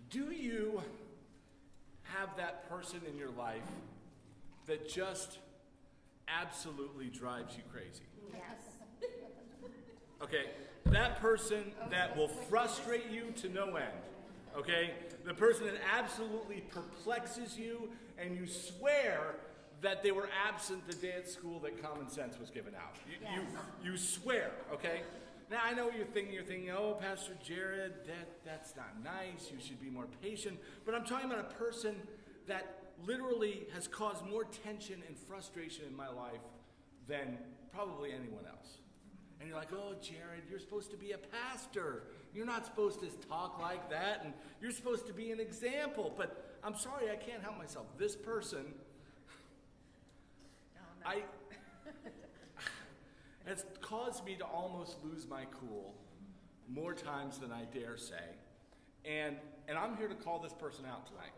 Do you have that person in your life that just absolutely drives you crazy? Yes. Okay, that person that will frustrate you to no end. Okay, the person that absolutely perplexes you and you swear that they were absent the day at school that common sense was given out. You swear, okay? Now I know what you're thinking, oh, Pastor Jared, that's not nice, you should be more patient. But I'm talking about a person that literally has caused more tension and frustration in my life than probably anyone else. And you're like, oh, Jared, you're supposed to be a pastor. You're not supposed to talk like that, and you're supposed to be an example. But I'm sorry, I can't help myself. This person, has caused me to almost lose my cool more times than I dare say. And I'm here to call this person out tonight.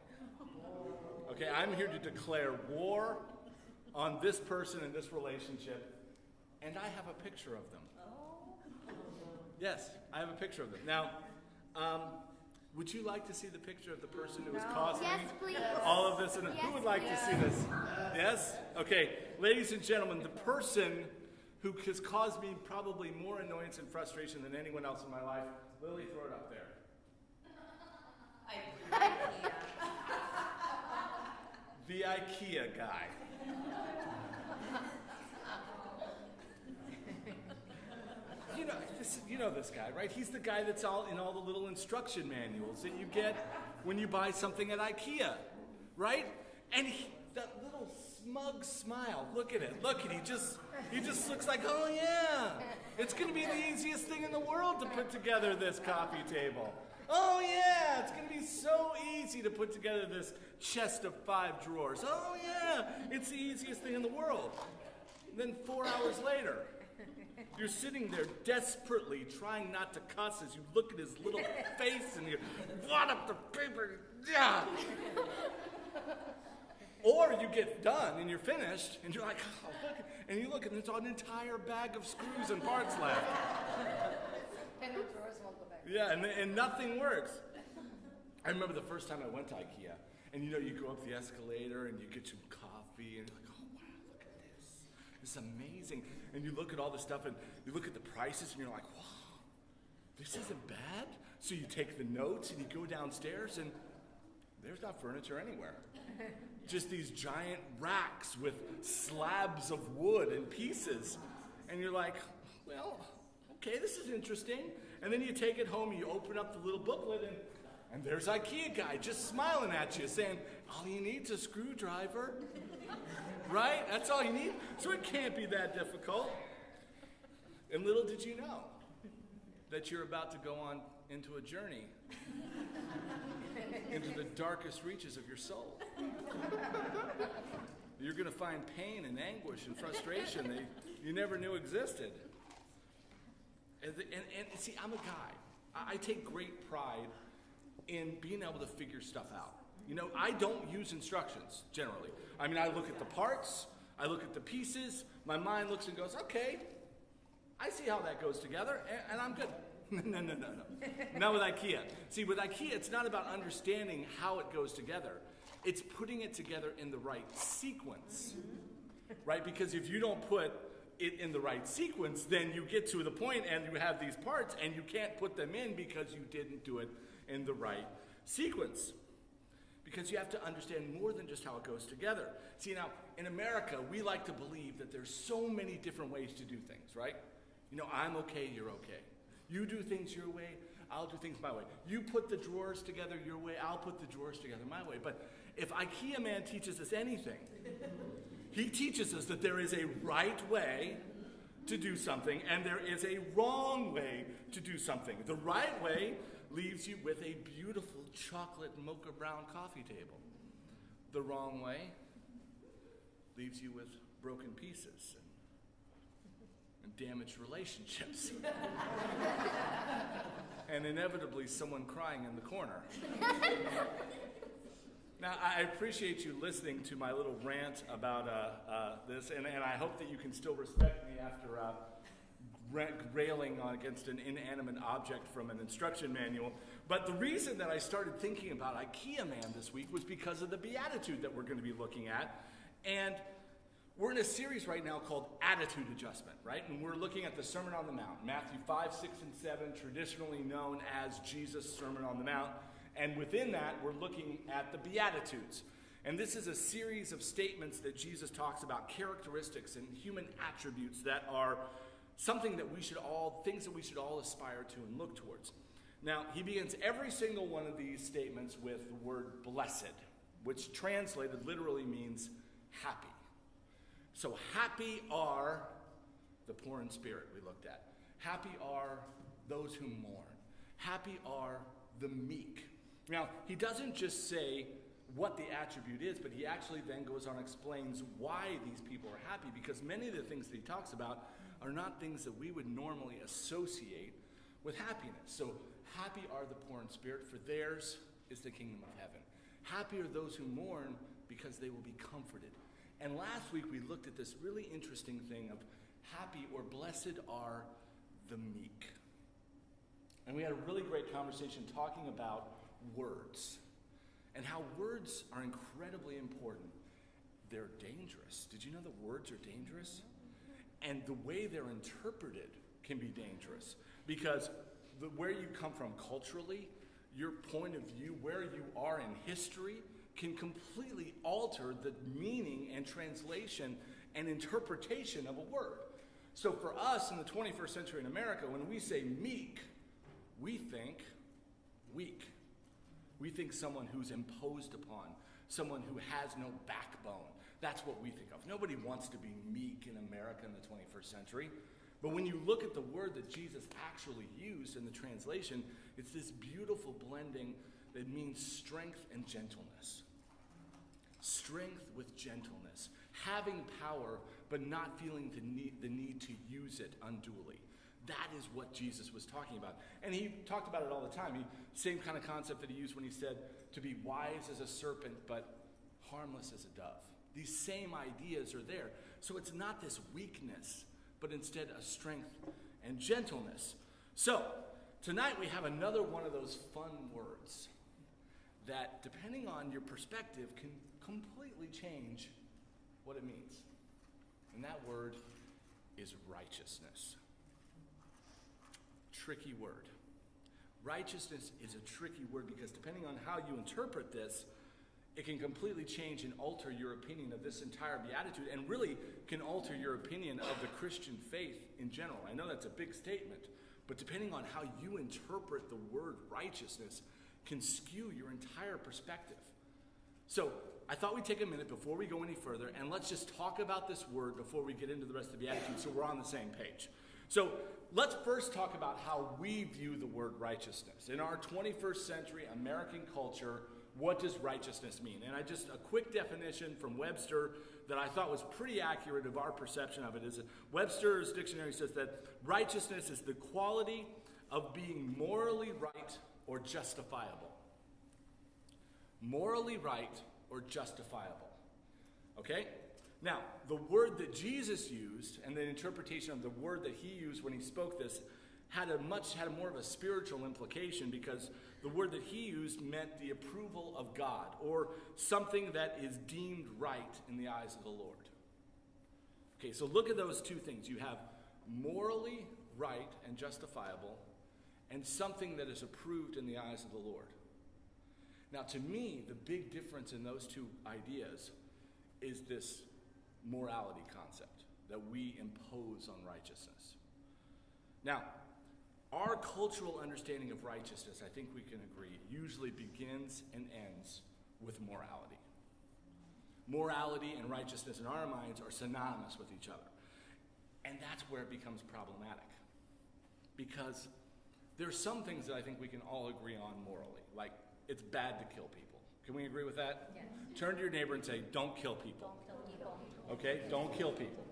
Okay, I'm here to declare war on this person and this relationship, and I have a picture of them. Yes, I have a picture of them. Now, would you like to see the picture of the person who has caused me all of this? And who would like to see this? Yes? Okay, ladies and gentlemen, the person who has caused me probably more annoyance and frustration than anyone else in my life, Lily, throw it up there. The IKEA guy. You know this guy, right? He's the guy that's all in all the little instruction manuals that you get when you buy something at IKEA, right? And that little smug smile, look at it. He just looks like, oh yeah, it's going to be the easiest thing in the world to put together this coffee table. Oh yeah, it's going to be so easy to put together this chest of 5 drawers. Oh yeah, it's the easiest thing in the world. And then 4 hours later, you're sitting there desperately trying not to cuss as you look at his little face and you wad up the paper. Yeah. Or you get done and you're finished and you're like, oh, look, and you look and there's an entire bag of screws and parts left. And the drawers won't go back. Yeah, and nothing works. I remember the first time I went to IKEA, and you go up the escalator and you get some coffee and you're like, oh wow, look at this. It's amazing. And you look at all the stuff and you look at the prices and you're like, wow, this isn't bad. So you take the notes and you go downstairs and there's not furniture anywhere. Just these giant racks with slabs of wood and pieces. And you're like, well, okay, this is interesting. And then you take it home, you open up the little booklet, and there's IKEA guy just smiling at you, saying, all you need is a screwdriver. Right? That's all you need. So it can't be that difficult. And little did you know that you're about to go on into a journey into the darkest reaches of your soul. You're going to find pain and anguish and frustration that you never knew existed. And see, I'm a guy. I take great pride in being able to figure stuff out. I don't use instructions, generally. I mean, I look at the parts, I look at the pieces, my mind looks and goes, okay, I see how that goes together, and I'm good. No. Not with IKEA. See, with IKEA, it's not about understanding how it goes together. It's putting it together in the right sequence, right? Because if you don't put it in the right sequence, then you get to the point and you have these parts and you can't put them in because you didn't do it in the right sequence. Because you have to understand more than just how it goes together. See, now, in America, we like to believe that there's so many different ways to do things, right? I'm okay, you're okay. You do things your way, I'll do things my way. You put the drawers together your way, I'll put the drawers together my way. But if IKEA man teaches us anything, he teaches us that there is a right way to do something and there is a wrong way to do something. The right way leaves you with a beautiful chocolate mocha brown coffee table. The wrong way leaves you with broken pieces and damaged relationships. And inevitably someone crying in the corner. Now, I appreciate you listening to my little rant about this, and I hope that you can still respect me after railing against an inanimate object from an instruction manual. But the reason that I started thinking about IKEA Man this week was because of the Beatitude that we're going to be looking at. And we're in a series right now called Attitude Adjustment, right? And we're looking at the Sermon on the Mount, Matthew 5, 6, and 7, traditionally known as Jesus' Sermon on the Mount. And within that, we're looking at the Beatitudes. And this is a series of statements that Jesus talks about, characteristics and human attributes that are something that things that we should all aspire to and look towards. Now, he begins every single one of these statements with the word blessed, which translated literally means happy. So happy are the poor in spirit, we looked at. Happy are those who mourn. Happy are the meek. Now, he doesn't just say what the attribute is, but he actually then goes on and explains why these people are happy, because many of the things that he talks about are not things that we would normally associate with happiness. So happy are the poor in spirit, for theirs is the kingdom of heaven. Happy are those who mourn, because they will be comforted. And last week we looked at this really interesting thing of happy or blessed are the meek. And we had a really great conversation talking about words and how words are incredibly important. They're dangerous. Did you know that words are dangerous? And the way they're interpreted can be dangerous, because where you come from culturally, your point of view, where you are in history, can completely alter the meaning and translation and interpretation of a word. So for us in the 21st century in America, when we say meek, we think weak. We think someone who's imposed upon, someone who has no backbone. That's what we think of. Nobody wants to be meek in America in the 21st century. But when you look at the word that Jesus actually used in the translation, it's this beautiful blending that means strength and gentleness. Strength with gentleness. Having power, but not feeling the need to use it unduly. That is what Jesus was talking about. And he talked about it all the time. Same kind of concept that he used when he said to be wise as a serpent, but harmless as a dove. These same ideas are there. So it's not this weakness, but instead a strength and gentleness. So tonight we have another one of those fun words that, depending on your perspective, can completely change what it means. And that word is righteousness. Tricky word. Righteousness is a tricky word because depending on how you interpret this, it can completely change and alter your opinion of this entire beatitude, and really can alter your opinion of the Christian faith in general. I know that's a big statement, but depending on how you interpret the word righteousness can skew your entire perspective. So I thought we'd take a minute before we go any further, and let's just talk about this word before we get into the rest of the beatitude so we're on the same page. So let's first talk about how we view the word righteousness. In our 21st century American culture, what does righteousness mean? And a quick definition from Webster that I thought was pretty accurate of our perception of it is that Webster's dictionary says that righteousness is the quality of being morally right or justifiable. Morally right or justifiable. Okay? Now, the word that Jesus used and the interpretation of the word that he used when he spoke this had more of a spiritual implication, because the word that he used meant the approval of God, or something that is deemed right in the eyes of the Lord. Okay, so look at those two things. You have morally right and justifiable, and something that is approved in the eyes of the Lord. Now, to me, the big difference in those two ideas is this morality concept that we impose on righteousness. Now, our cultural understanding of righteousness, I think we can agree, usually begins and ends with morality. Morality and righteousness in our minds are synonymous with each other. And that's where it becomes problematic. Because there's some things that I think we can all agree on morally. Like, it's bad to kill people. Can we agree with that? Yes. Turn to your neighbor and say, don't kill people. Don't kill people. Okay? Don't kill people.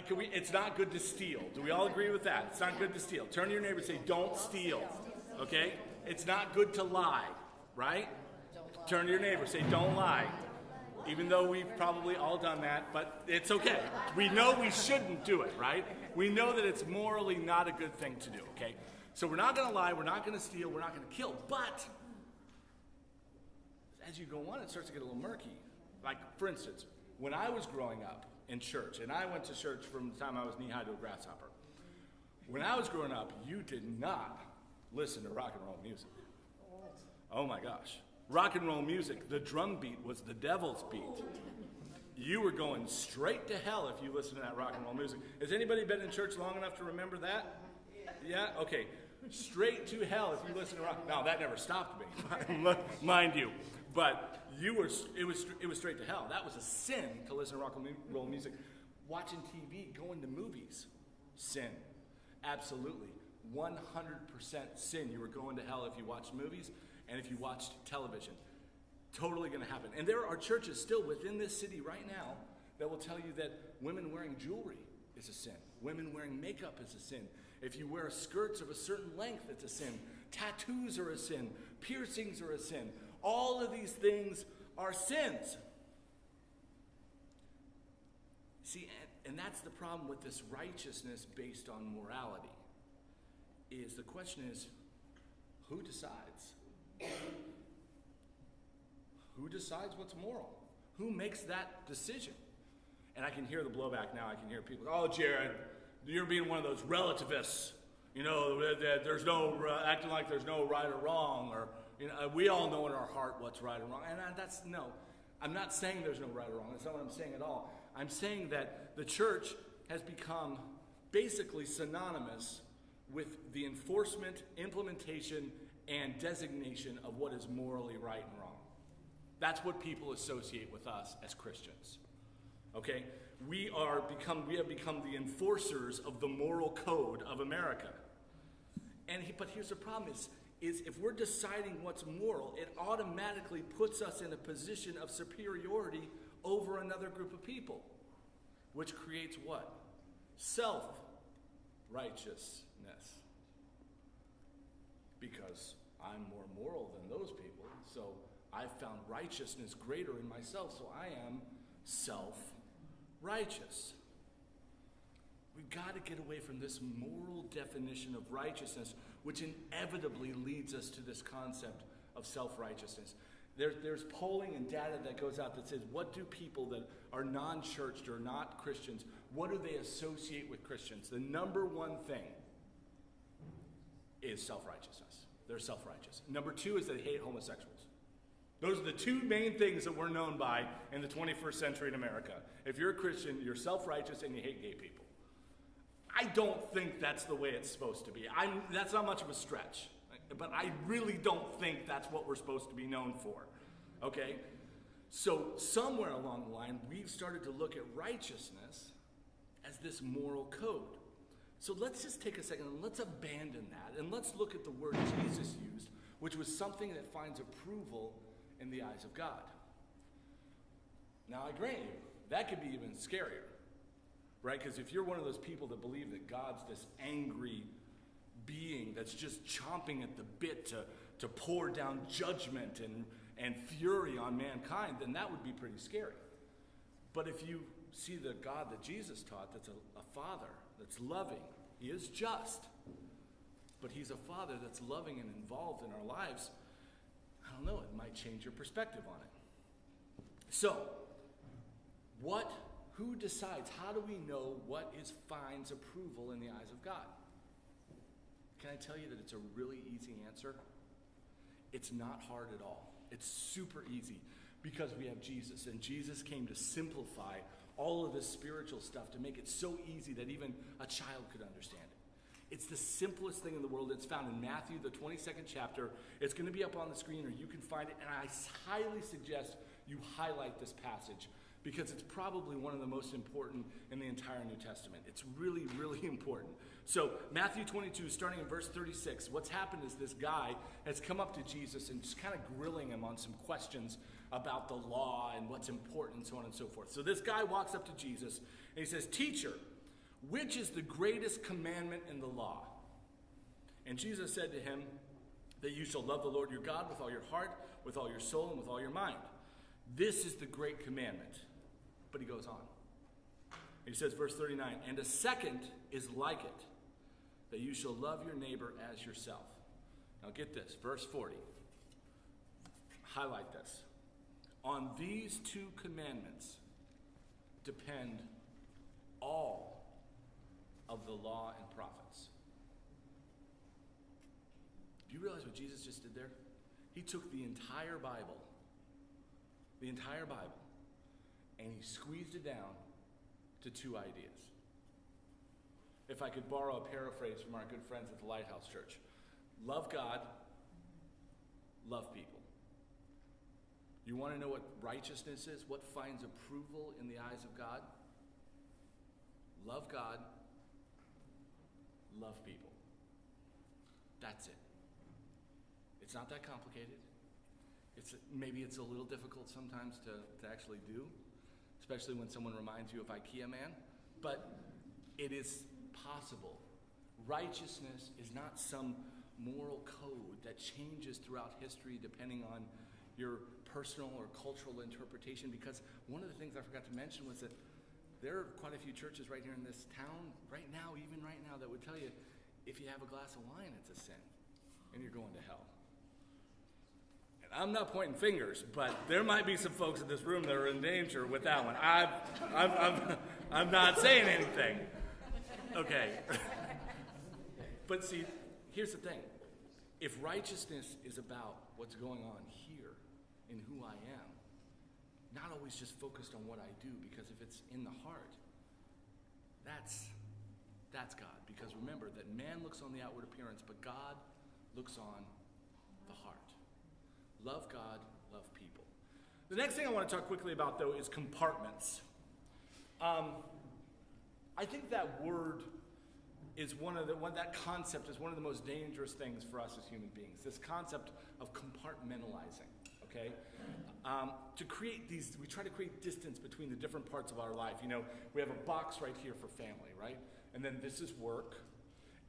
It's not good to steal. Do we all agree with that? It's not good to steal. Turn to your neighbor and say, don't steal. Okay? It's not good to lie. Right? Turn to your neighbor and say, don't lie. Even though we've probably all done that, but it's okay. We know we shouldn't do it, right? We know that it's morally not a good thing to do, okay? So we're not going to lie, we're not going to steal, we're not going to kill. But as you go on, it starts to get a little murky. Like, for instance, when I was growing up in church, and I went to church from the time I was knee-high to a grasshopper. When I was growing up, you did not listen to rock and roll music. Oh my gosh. Rock and roll music, the drum beat was the devil's beat. You were going straight to hell if you listened to that rock and roll music. Has anybody been in church long enough to remember that? Yeah? Okay. Straight to hell if you listen to rock. Now, that never stopped me, mind you. But it was straight to hell. That was a sin to listen to rock and roll music. Watching TV, going to movies, sin. Absolutely. 100% sin. You were going to hell if you watched movies. And if you watched television, totally going to happen. And there are churches still within this city right now that will tell you that women wearing jewelry is a sin. Women wearing makeup is a sin. If you wear skirts of a certain length, it's a sin. Tattoos are a sin. Piercings are a sin. All of these things are sins. See, and that's the problem with this righteousness based on morality. Is the question is, who decides? Who decides what's moral? Who makes that decision? And I can hear the blowback now. I can hear people, oh, Jared, you're being one of those relativists. You know, that there's no, acting like there's no right or wrong. Or, you know, we all know in our heart what's right or wrong. And I'm not saying there's no right or wrong. That's not what I'm saying at all. I'm saying that the church has become basically synonymous with the enforcement, implementation, and designation of what is morally right and wrong. That's what people associate with us as Christians. Okay? We have become the enforcers of the moral code of America. But here's the problem is if we're deciding what's moral, it automatically puts us in a position of superiority over another group of people, which creates what? Self-righteousness. Because I'm more moral than those people, so I've found righteousness greater in myself, so I am self-righteous. We've got to get away from this moral definition of righteousness, which inevitably leads us to this concept of self-righteousness. There's polling and data that goes out that says, what do people that are non-churched or not Christians, what do they associate with Christians? The number one thing is self-righteousness. They're self-righteous. Number two is they hate homosexuals. Those are the two main things that we're known by in the 21st century in America. If you're a Christian, you're self-righteous and you hate gay people. I don't think that's the way it's supposed to be. That's not much of a stretch. But I really don't think that's what we're supposed to be known for. Okay? So somewhere along the line, we've started to look at righteousness as this moral code. So let's just take a second and let's abandon that and let's look at the word Jesus used, which was something that finds approval in the eyes of God. Now I grant you, that could be even scarier, right? Because if you're one of those people that believe that God's this angry being that's just chomping at the bit to pour down judgment and fury on mankind, then that would be pretty scary. But if you see the God that Jesus taught, that's a father that's loving. He is just, but he's a father that's loving and involved in our lives. I don't know, it might change your perspective on it. So, who decides? How do we know what finds approval in the eyes of God? Can I tell you that it's a really easy answer? It's not hard at all. It's super easy because we have Jesus, and Jesus came to simplify all of this spiritual stuff to make it so easy that even a child could understand it. It's the simplest thing in the world. It's found in Matthew, the 22nd chapter. It's going to be up on the screen, or you can find it, and I highly suggest you highlight this passage because it's probably one of the most important in the entire New Testament. It's really, really important. So Matthew 22, starting in verse 36, what's happened is this guy has come up to Jesus and just kind of grilling him on some questions about the law and what's important and so on and so forth. So this guy walks up to Jesus and he says, "Teacher, which is the greatest commandment in the law?" And Jesus said to him that you shall love the Lord your God with all your heart, with all your soul, and with all your mind. This is the great commandment. But he goes on. He says, verse 39, and a second is like it, that you shall love your neighbor as yourself. Now get this, verse 40. Highlight this. On these two commandments depend all of the law and prophets. Do you realize what Jesus just did there? He took the entire Bible, and he squeezed it down to two ideas. If I could borrow a paraphrase from our good friends at the Lighthouse Church. Love God, love people. You want to know what righteousness is? What finds approval in the eyes of God? Love God, love people. That's it. It's not that complicated. Maybe it's a little difficult sometimes to actually do, especially when someone reminds you of IKEA Man, but it is possible. Righteousness is not some moral code that changes throughout history depending on your personal or cultural interpretation, because one of the things I forgot to mention was that there are quite a few churches right here in this town, even right now, that would tell you if you have a glass of wine, it's a sin, and you're going to hell. And I'm not pointing fingers, but there might be some folks in this room that are in danger with that one. I'm not saying anything. Okay. But see, here's the thing. If righteousness is about what's going on here in who I am, not always just focused on what I do, because if it's in the heart, that's God. Because remember that man looks on the outward appearance, but God looks on the heart. Love God, love people. The next thing I want to talk quickly about, though, is compartments. I think that word is that concept is one of the most dangerous things for us as human beings. This concept of compartmentalizing, okay? We try to create distance between the different parts of our life. You know, we have a box right here for family, right? And then this is work,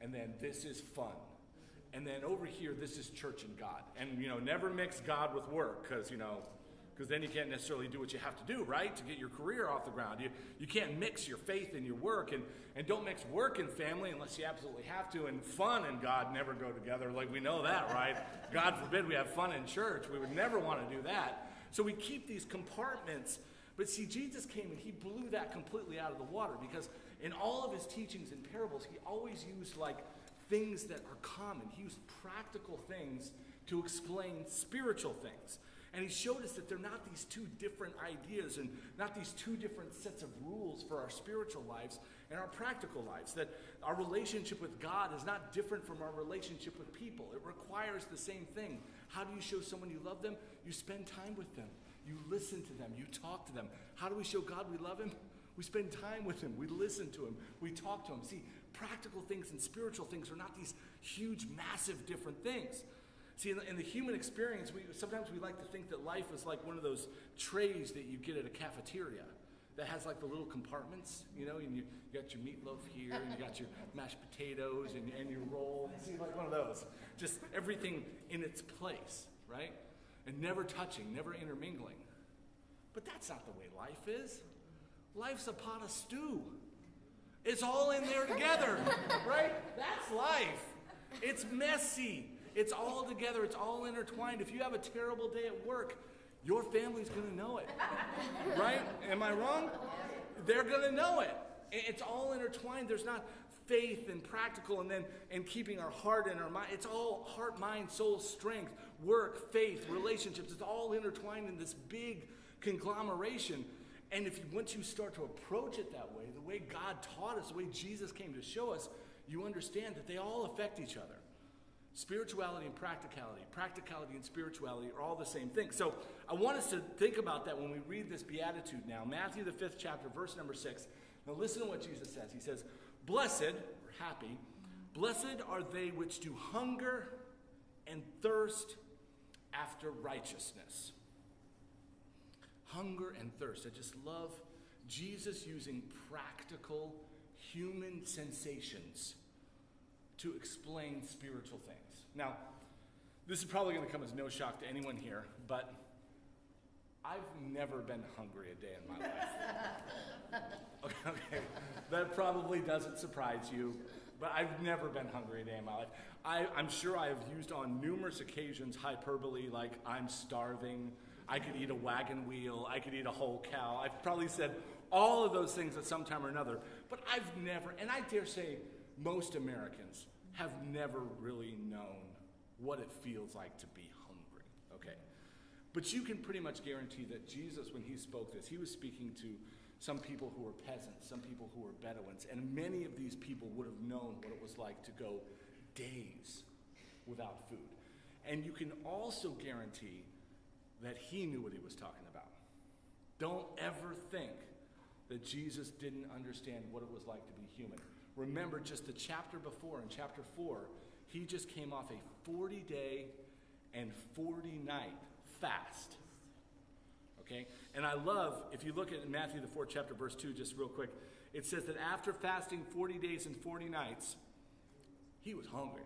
and then this is fun. And then over here, this is church and God. And, never mix God with work, because then you can't necessarily do what you have to do, right, to get your career off the ground. You can't mix your faith and your work, and don't mix work and family unless you absolutely have to, and fun and God never go together. Like, we know that, right? God forbid we have fun in church. We would never want to do that. So we keep these compartments. But see, Jesus came and he blew that completely out of the water, because in all of his teachings and parables, he always used things that are common. He used practical things to explain spiritual things. And he showed us that they're not these two different ideas and not these two different sets of rules for our spiritual lives and our practical lives. That our relationship with God is not different from our relationship with people. It requires the same thing. How do you show someone you love them? You spend time with them. You listen to them. You talk to them. How do we show God we love him? We spend time with him. We listen to him. We talk to him. See, practical things and spiritual things are not these huge, massive, different things. See, in the human experience, sometimes we like to think that life is like one of those trays that you get at a cafeteria that has the little compartments, and you got your meatloaf here, and you got your mashed potatoes, and your roll. See, one of those. Just everything in its place, right? And never touching, never intermingling. But that's not the way life is. Life's a pot of stew. It's all in there together, right? That's life. It's messy. It's all together. It's all intertwined. If you have a terrible day at work, your family's going to know it, right? Am I wrong? They're going to know it. It's all intertwined. There's not faith and practical and keeping our heart and our mind. It's all heart, mind, soul, strength, work, faith, relationships. It's all intertwined in this big conglomeration. And once you start to approach it that way, the way God taught us, the way Jesus came to show us, you understand that they all affect each other. Spirituality and practicality and spirituality are all the same thing. So I want us to think about that when we read this beatitude now. Matthew, the 5th chapter, verse number 6. Now listen to what Jesus says. He says, blessed, or happy, blessed are they which do hunger and thirst after righteousness. Hunger and thirst. I just love Jesus using practical human sensations to explain spiritual things. Now, this is probably going to come as no shock to anyone here, but I've never been hungry a day in my life. Okay, that probably doesn't surprise you, but I've never been hungry a day in my life. I'm sure I have used on numerous occasions hyperbole like I'm starving, I could eat a wagon wheel, I could eat a whole cow. I've probably said all of those things at some time or another, but I've never, and I dare say most Americans have never really known what it feels like to be hungry, okay? But you can pretty much guarantee that Jesus, when he spoke this, he was speaking to some people who were peasants, some people who were Bedouins, and many of these people would have known what it was like to go days without food. And you can also guarantee that he knew what he was talking about. Don't ever think that Jesus didn't understand what it was like to be human. Remember, just the chapter before, in chapter 4, he just came off a 40-day and 40-night fast. Okay? And I love, if you look at Matthew the 4th chapter, verse 2, just real quick, it says that after fasting 40 days and 40 nights, he was hungry.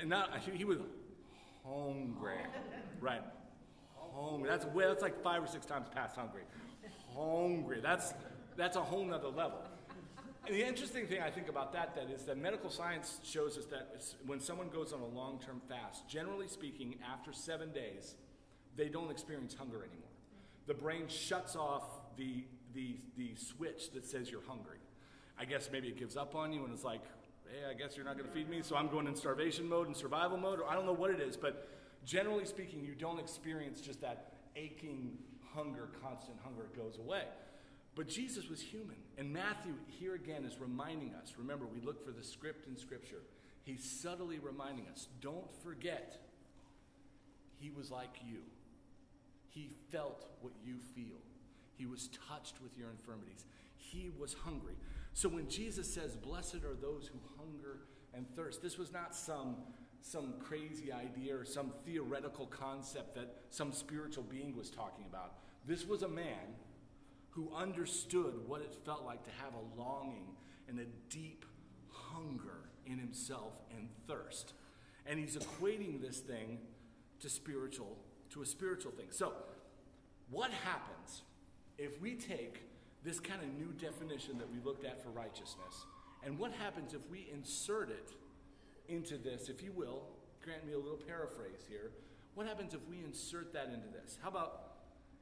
And not, he was hungry. Right. Hungry. That's like 5 or 6 times past hungry. Hungry. That's a whole nother level. And the interesting thing I think about that is that medical science shows us that when someone goes on a long-term fast, generally speaking, after 7 days, they don't experience hunger anymore. The brain shuts off the switch that says you're hungry. I guess maybe it gives up on you and it's like, hey, I guess you're not going to feed me, so I'm going in starvation mode and survival mode, or I don't know what it is, but generally speaking, you don't experience just that aching hunger, constant hunger. It goes away. But Jesus was human. And Matthew, here again, is reminding us. Remember, we look for the script in Scripture. He's subtly reminding us, don't forget, he was like you. He felt what you feel. He was touched with your infirmities. He was hungry. So when Jesus says, blessed are those who hunger and thirst, this was not some crazy idea or some theoretical concept that some spiritual being was talking about. This was a man who understood what it felt like to have a longing and a deep hunger in himself and thirst. And he's equating this thing to a spiritual thing. So, what happens if we take this kind of new definition that we looked at for righteousness, and what happens if we insert it into this, if you will, grant me a little paraphrase here, what happens if we insert that into this? How about,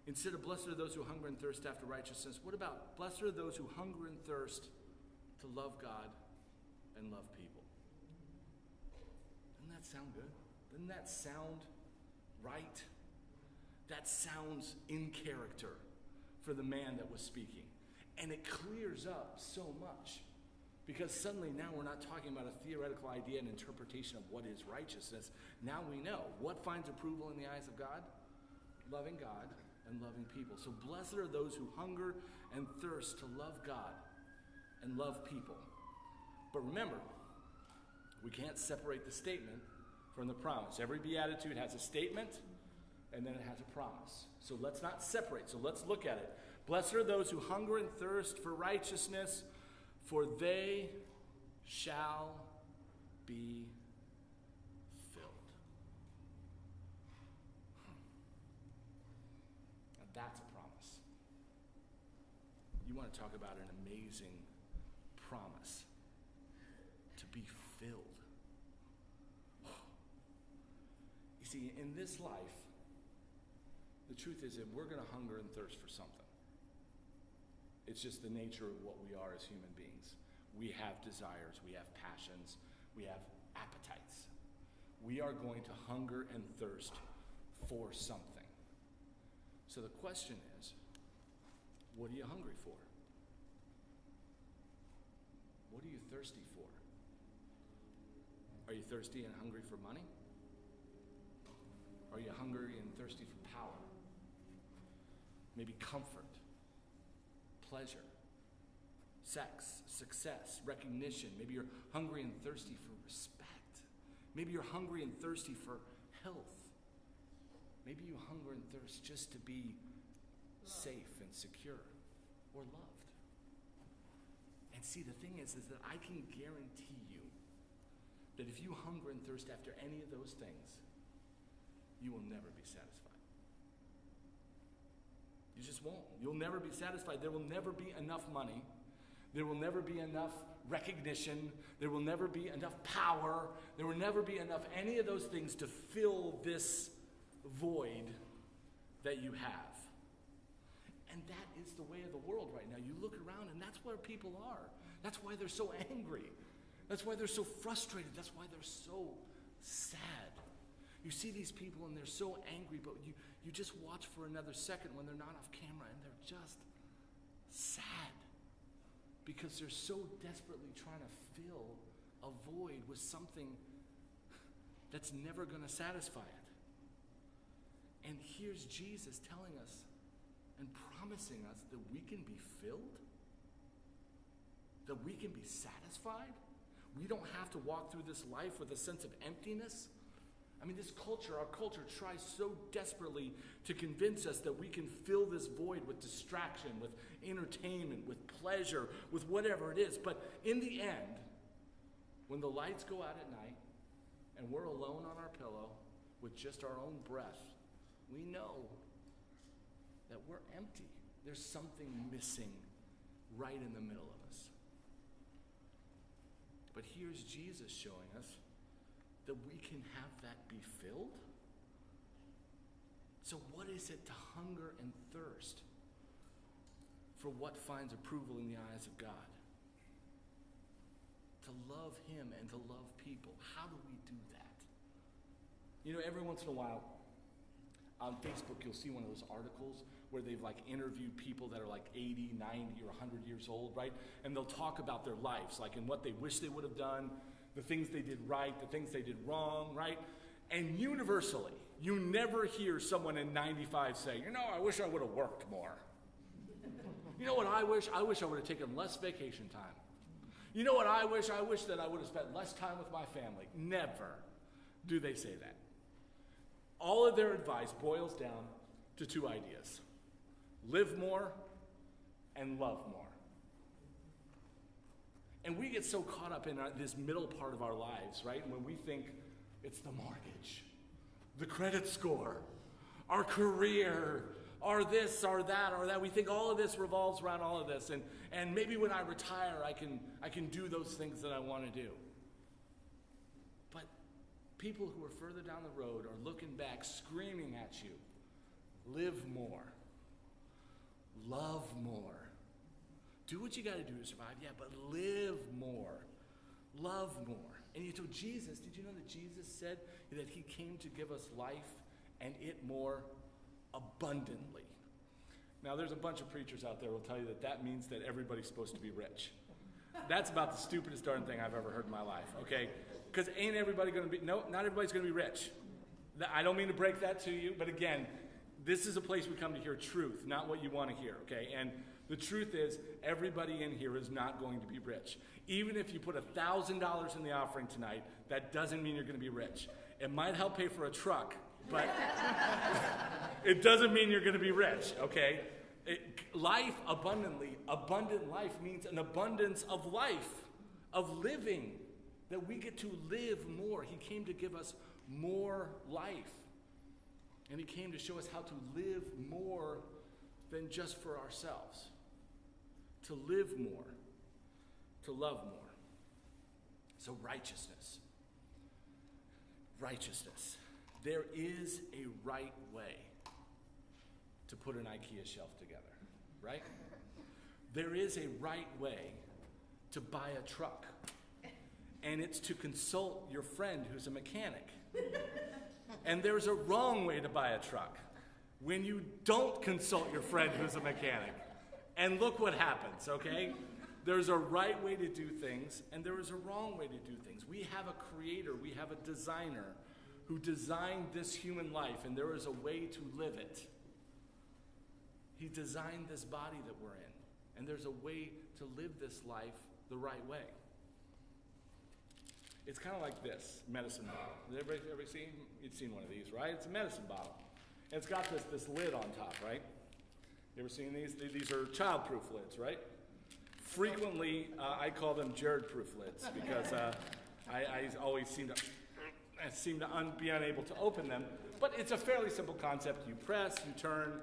instead of blessed are those who hunger and thirst after righteousness, what about blessed are those who hunger and thirst to love God and love people? Doesn't that sound good? Doesn't that sound right? That sounds in character for the man that was speaking. And it clears up so much. Because suddenly now we're not talking about a theoretical idea and interpretation of what is righteousness. Now we know. What finds approval in the eyes of God? Loving God and loving people. So blessed are those who hunger and thirst to love God and love people. But remember, we can't separate the statement from the promise. Every beatitude has a statement and then it has a promise. So let's not separate. So let's look at it. Blessed are those who hunger and thirst for righteousness, for they shall be filled. Now that's a promise. You want to talk about an amazing promise. To be filled. You see, in this life, the truth is that we're going to hunger and thirst for something. It's just the nature of what we are as human beings. We have desires, we have passions, we have appetites. We are going to hunger and thirst for something. So the question is, what are you hungry for? What are you thirsty for? Are you thirsty and hungry for money? Are you hungry and thirsty for power? Maybe comfort, pleasure, sex, success, recognition. Maybe you're hungry and thirsty for respect. Maybe you're hungry and thirsty for health. Maybe you hunger and thirst just to be safe and secure or loved. And see, the thing is that I can guarantee you that if you hunger and thirst after any of those things, you will never be satisfied. You just won't. You'll never be satisfied. There will never be enough money. There will never be enough recognition. There will never be enough power. There will never be enough any of those things to fill this void that you have. And that is the way of the world right now. You look around and that's where people are. That's why they're so angry. That's why they're so frustrated. That's why they're so sad. You see these people and they're so angry, but you just watch for another second when they're not off camera and they're just sad because they're so desperately trying to fill a void with something that's never going to satisfy it. And here's Jesus telling us and promising us that we can be filled, that we can be satisfied. We don't have to walk through this life with a sense of emptiness. I mean, this culture, our culture tries so desperately to convince us that we can fill this void with distraction, with entertainment, with pleasure, with whatever it is. But in the end, when the lights go out at night and we're alone on our pillow with just our own breath, we know that we're empty. There's something missing right in the middle of us. But here's Jesus showing us that we can have that be filled. So what is it to hunger and thirst for what finds approval in the eyes of God? To love him and to love people. How do we do that? You know, every once in a while, on Facebook, you'll see one of those articles where they've interviewed people that are 80, 90, or 100 years old, right? And they'll talk about their lives, and what they wish they would have done, the things they did right, the things they did wrong, right? And universally, you never hear someone in 95 say, I wish I would have worked more. You know what I wish? I wish I would have taken less vacation time. You know what I wish? I wish that I would have spent less time with my family. Never do they say that. All of their advice boils down to two ideas. Live more and love more. And we get so caught up in this middle part of our lives, right? When we think it's the mortgage, the credit score, our career, or this, or that. We think all of this revolves around all of this. And maybe when I retire, I can do those things that I want to do. But people who are further down the road are looking back, screaming at you, live more, love more. Do what you got to do to survive, yeah, but live more, love more. And you told Jesus, did you know that Jesus said that he came to give us life and it more abundantly? Now, there's a bunch of preachers out there who will tell you that means that everybody's supposed to be rich. That's about the stupidest darn thing I've ever heard in my life, okay? Because ain't everybody going to be, no, not everybody's going to be rich. I don't mean to break that to you, but again, this is a place we come to hear truth, not what you want to hear, okay? And the truth is, everybody in here is not going to be rich. Even if you put $1,000 in the offering tonight, that doesn't mean you're going to be rich. It might help pay for a truck, but it doesn't mean you're going to be rich, okay? Life abundantly, abundant life means an abundance of life, of living, that we get to live more. He came to give us more life. And he came to show us how to live more than just for ourselves. To live more, to love more. So righteousness. Righteousness. There is a right way to put an IKEA shelf together, right? There is a right way to buy a truck. And it's to consult your friend who's a mechanic. And there's a wrong way to buy a truck when you don't consult your friend who's a mechanic. And look what happens, okay? There's a right way to do things, and there is a wrong way to do things. We have a creator, we have a designer who designed this human life, and there is a way to live it. He designed this body that we're in, and there's a way to live this life the right way. It's kind of like this medicine bottle. Has everybody ever seen? You've seen one of these, right? It's a medicine bottle. And it's got this lid on top, right? You ever seen these? These are child-proof lids, right? Frequently, I call them Jared-proof lids because I always seem to be unable to open them. But it's a fairly simple concept. You press, you turn,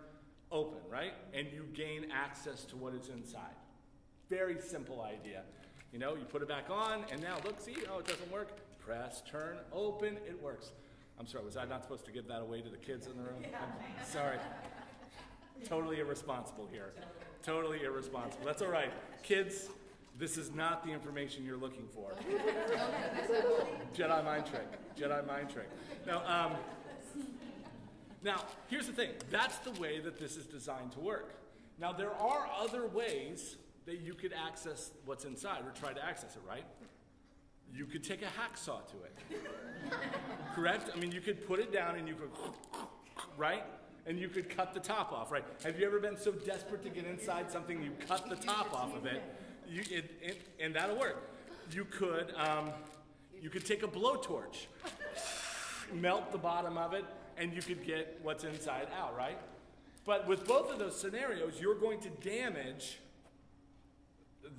open, right? And you gain access to what is inside. Very simple idea. You know, you put it back on, and now look, see, oh, it doesn't work. Press, turn, open, it works. I'm sorry, was I not supposed to give that away to the kids in the room? I'm sorry. Totally irresponsible here. Totally irresponsible. That's all right. Kids, this is not the information you're looking for. Jedi mind trick. Jedi mind trick. Now, here's the thing. That's the way that this is designed to work. Now, there are other ways that you could access what's inside or try to access it, right? You could take a hacksaw to it. Correct? I mean, you could put it down and you could, right? And you could cut the top off, right? Have you ever been so desperate to get inside something you cut the top off of it? And that'll work. You could take a blowtorch, melt the bottom of it, and you could get what's inside out, right? But with both of those scenarios, you're going to damage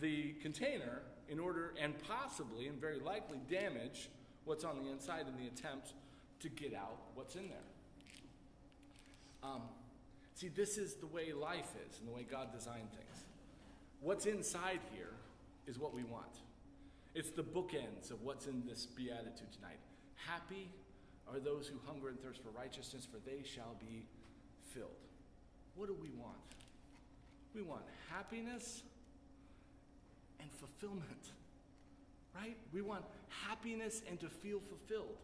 the container in order, and possibly, and very likely, damage what's on the inside in the attempt to get out what's in there. See, this is the way life is and the way God designed things. What's inside here is what we want. It's the bookends of what's in this beatitude tonight. Happy are those who hunger and thirst for righteousness, for they shall be filled. What do we want? We want happiness and fulfillment, right? We want happiness and to feel fulfilled.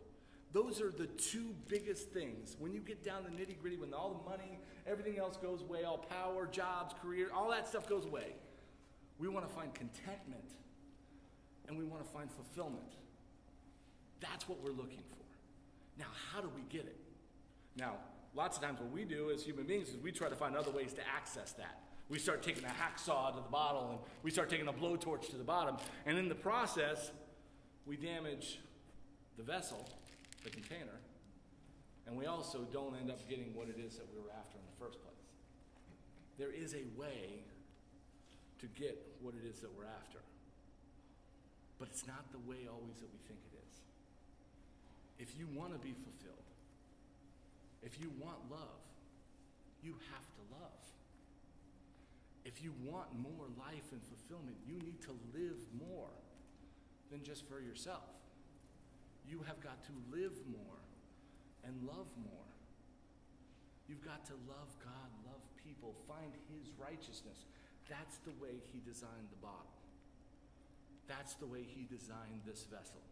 Those are the two biggest things. When you get down to nitty-gritty, when all the money, everything else goes away, all power, jobs, career, all that stuff goes away, we want to find contentment and we want to find fulfillment. That's what we're looking for. Now, how do we get it? Now, lots of times what we do as human beings is we try to find other ways to access that. We start taking a hacksaw to the bottle, and we start taking a blowtorch to the bottom, and in the process, we damage the vessel, the container, and we also don't end up getting what it is that we were after in the first place. There is a way to get what it is that we're after, but it's not the way always that we think it is. If you want to be fulfilled, if you want love, you have to love. If you want more life and fulfillment, you need to live more than just for yourself. You have got to live more and love more. You've got to love God, love people, find His righteousness. That's the way He designed the bottle. That's the way He designed this vessel.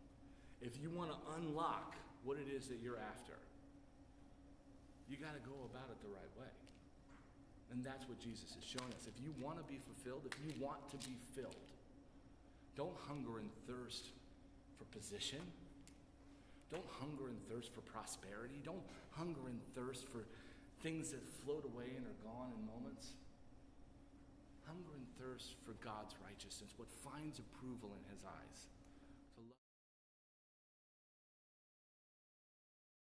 If you want to unlock what it is that you're after, you got to go about it the right way. And that's what Jesus is showing us. If you want to be fulfilled, if you want to be filled, don't hunger and thirst for position. Don't hunger and thirst for prosperity. Don't hunger and thirst for things that float away and are gone in moments. Hunger and thirst for God's righteousness, what finds approval in His eyes.